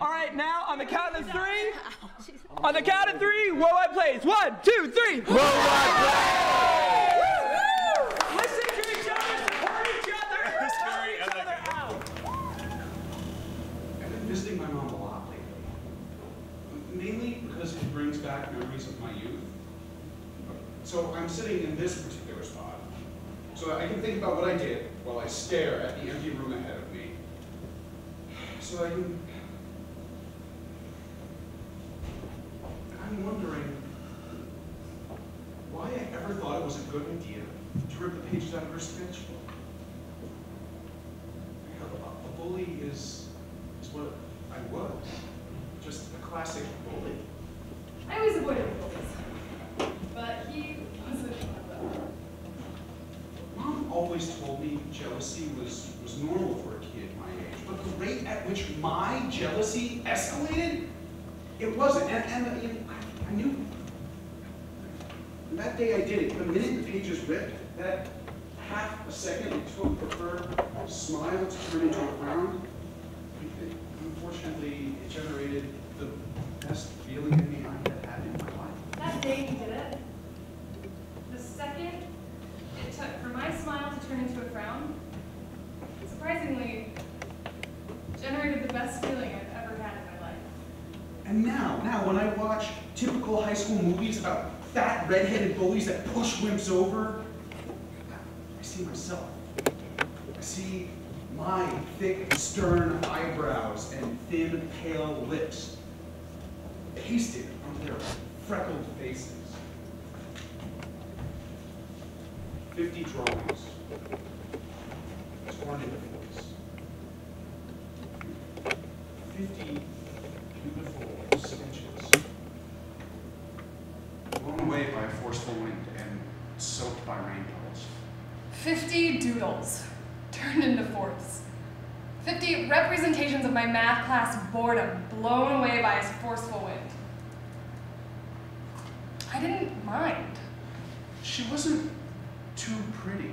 All right, now on the count of three. On the count of three, Worldwide Plays. 1, 2, 3. Worldwide Plays! Listen to each other, support each other, help each other out. I've been visiting my mom a lot lately. Mainly because it brings back memories of my youth. So I'm sitting in this particular spot, so I can think about what I did while I stare at the empty room ahead of me. So I'm wondering why I ever thought it was a good idea to rip the pages out of her sketchbook. A bully is what I was, just a classic bully. I always avoided bullies, but he wasn't one of them. Mom always told me jealousy was normal for a kid my age, but the rate at which my jealousy escalated, it wasn't. And I knew. And that day I did it. The minute the pages ripped, that half a second it took for her smile to turn into a frown, unfortunately, it generated the best feeling in me I had had in my life. That day he did it, the second it took for my smile to turn into a frown, surprisingly, generated the best feeling I've ever had in my life. And now when I watch typical high school movies about fat, red-headed bullies that push wimps over, I see myself. I see my thick, stern eyebrows and thin, pale lips pasted onto their freckled faces. 50 drawings torn into voice. 50 beautiful sketches blown away by a forceful wind and soaked by rain puddles. 50 doodles turned into force. 50 representations of my math class boredom blown away by a forceful wind. I didn't mind. She wasn't too pretty.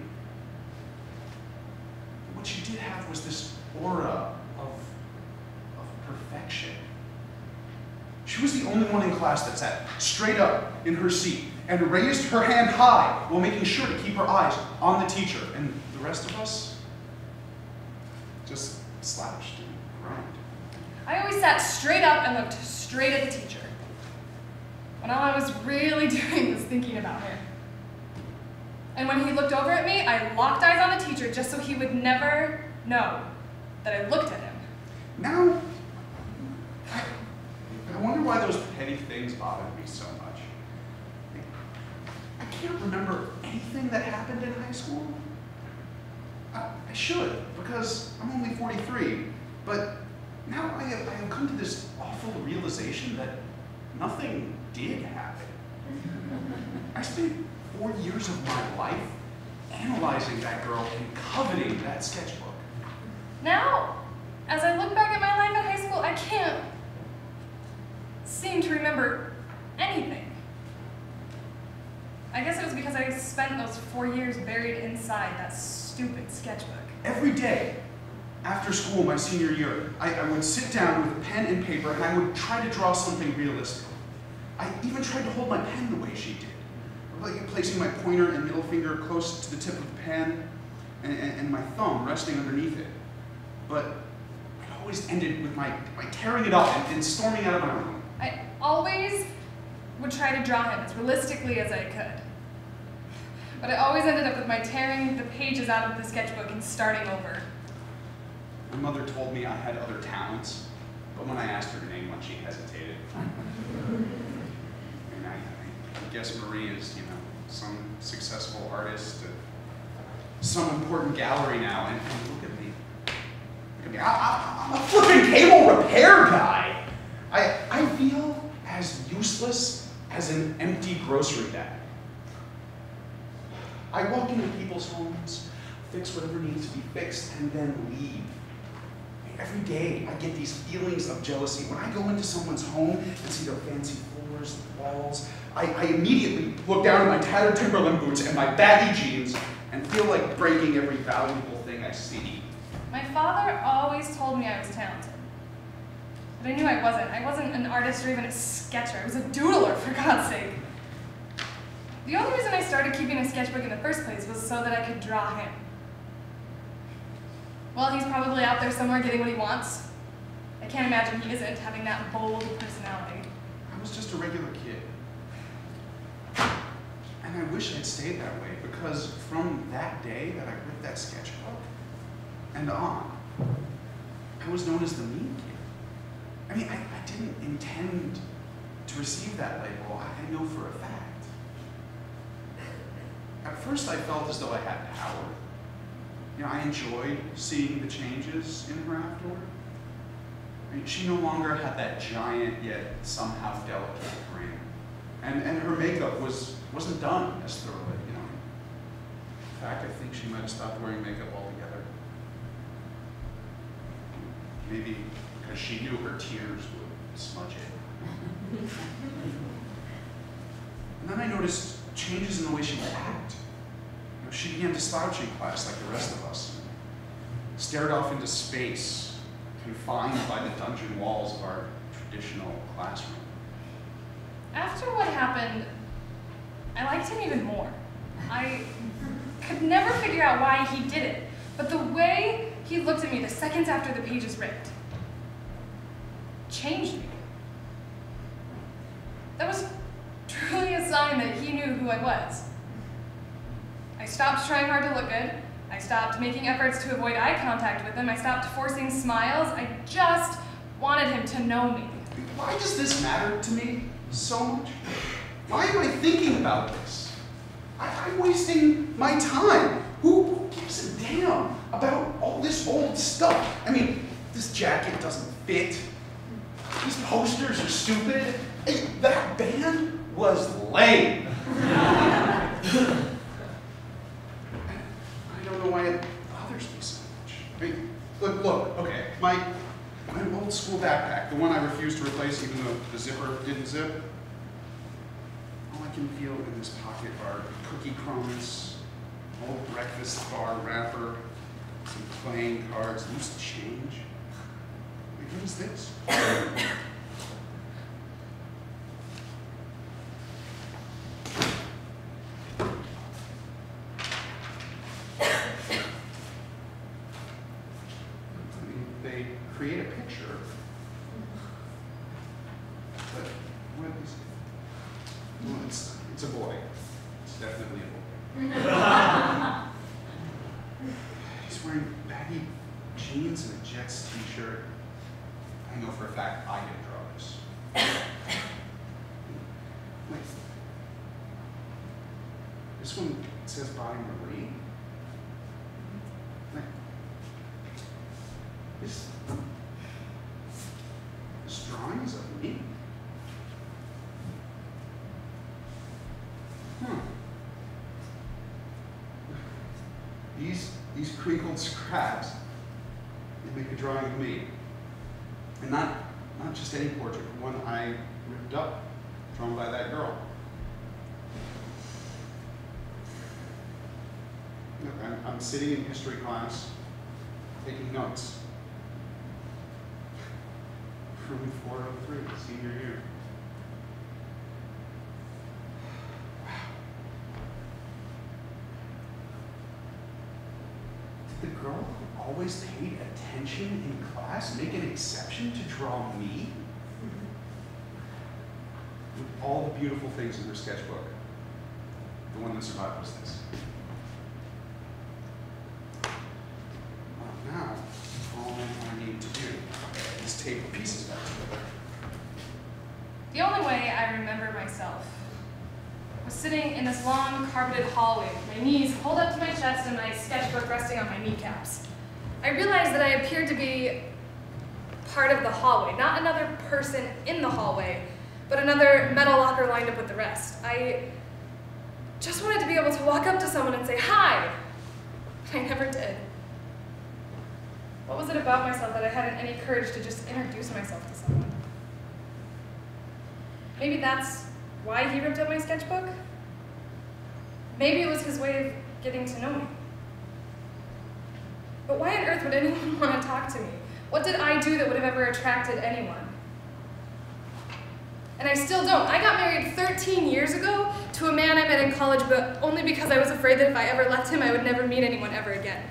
What she did have was this aura of perfection. She was the only one in class that sat straight up in her seat and raised her hand high while making sure to keep her eyes on the teacher. And the rest of us just slouched and groaned. I always sat straight up and looked straight at the teacher, when all I was really doing was thinking about her. And when he looked over at me, I locked eyes on the teacher just so he would never know that I looked at him. Now, I wonder why those petty things bothered me so much. I can't remember anything that happened in high school. I should, because I'm only 43, but now I have come to this awful realization that nothing did happen. I spent 4 years of my life analyzing that girl and coveting that sketchbook. Now, as I look back at my life at high school, I can't seem to remember anything. I guess it was because I spent those 4 years buried inside that stupid sketchbook. Every day after school my senior year, I would sit down with a pen and paper and I would try to draw something realistic. I even tried to hold my pen the way she did, like placing my pointer and middle finger close to the tip of the pen and my thumb resting underneath it. But it always ended with my tearing it up and storming out of my room. I always would try to draw him as realistically as I could. But I always ended up with my tearing the pages out of the sketchbook and starting over. My mother told me I had other talents, but when I asked her to name one, she hesitated. And I guess Marie is, some successful artist at some important gallery now, and look at me. Look at me. I'm a flipping cable repair guy. I feel as useless as an empty grocery bag. I walk into people's homes, fix whatever needs to be fixed, and then leave. Every day I get these feelings of jealousy. When I go into someone's home and see their fancy floors and walls, I immediately look down at my tattered Timberland boots and my baggy jeans and feel like breaking every valuable thing I see. My father always told me I was talented. But I knew I wasn't. I wasn't an artist or even a sketcher. I was a doodler, for God's sake. The only reason I started keeping a sketchbook in the first place was so that I could draw him. Well, he's probably out there somewhere getting what he wants. I can't imagine he isn't, having that bold personality. I was just a regular kid. And I wish I'd stayed that way, because from that day that I ripped that sketchbook and on, I was known as the mean kid. I mean, I didn't intend to receive that label. I know for a fact. At first, I felt as though I had power. You know, I enjoyed seeing the changes in her afterward. I mean, she no longer had that giant yet somehow delicate frame. And her makeup wasn't done as thoroughly, you know. In fact, I think she might have stopped wearing makeup altogether. Maybe because she knew her tears would smudge it. And then I noticed changes in the way she would act. You know, she began to slouch in class like the rest of us. Stared off into space, confined by the dungeon walls of our traditional classroom. After what happened, I liked him even more. I could never figure out why he did it, but the way he looked at me the seconds after the pages ripped changed me. That was truly a sign that he knew who I was. I stopped trying hard to look good. I stopped making efforts to avoid eye contact with him. I stopped forcing smiles. I just wanted him to know me. Why does this matter to me so much? Why am I thinking about this? I'm wasting my time. Who gives a damn about all this old stuff? I mean, this jacket doesn't fit. These posters are stupid. Hey, that band was lame. I don't know why it bothers me so much. I mean, look, okay, my old school backpack, the one I refused to replace even though the zipper didn't zip, all I can feel in this pocket are cookie crumbs, old breakfast bar wrapper, some playing cards, loose change. Like, what is this? They create a picture, but what is it? Well, it's a boy. It's definitely a boy. He's wearing baggy jeans and a Jets t-shirt. I know for a fact I didn't draw this. Wait. This one says by Marie. Wait. This drawing is of me? Huh. These crinkled scraps, they make a drawing of me. And not just any portrait, but one I ripped up, drawn by that girl. Look, I'm sitting in history class, taking notes. Room 403, senior year. Wow. Did the girl who always paid attention in class make an exception to draw me? With all the beautiful things in her sketchbook, the one that survived was this. Well, now, all I need to do is tape the pieces back together. The only way I remember myself was sitting in this long carpeted hallway with my knees pulled up to my chest and my sketchbook resting on my kneecaps. I realized that I appeared to be part of the hallway, not another person in the hallway, but another metal locker lined up with the rest. I just wanted to be able to walk up to someone and say, "Hi!" But I never did. What was it about myself that I hadn't any courage to just introduce myself to someone? Maybe that's why he ripped up my sketchbook? Maybe it was his way of getting to know me. But why on earth would anyone want to talk to me? What did I do that would have ever attracted anyone? And I still don't. I got married 13 years ago to a man I met in college, but only because I was afraid that if I ever left him, I would never meet anyone ever again.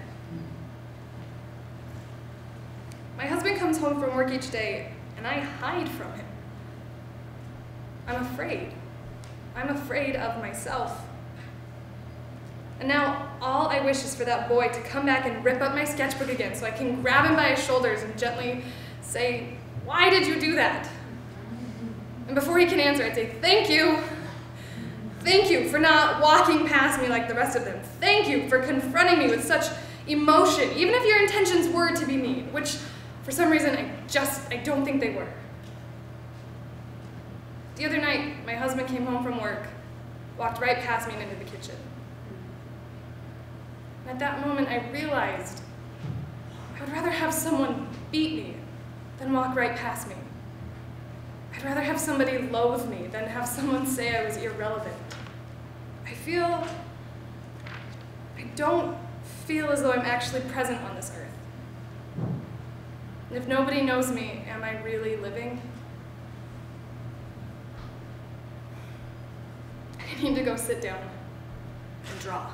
My husband comes home from work each day, and I hide from him. I'm afraid. I'm afraid of myself. And now, all I wish is for that boy to come back and rip up my sketchbook again so I can grab him by his shoulders and gently say, "Why did you do that?" And before he can answer, I'd say, "Thank you. Thank you for not walking past me like the rest of them. Thank you for confronting me with such emotion, even if your intentions were to be mean," which, for some reason, I don't think they were. The other night, my husband came home from work, walked right past me and into the kitchen. And at that moment, I realized I would rather have someone beat me than walk right past me. I'd rather have somebody loathe me than have someone say I was irrelevant. I don't feel as though I'm actually present on this earth. And if nobody knows me, am I really living? I need to go sit down and draw.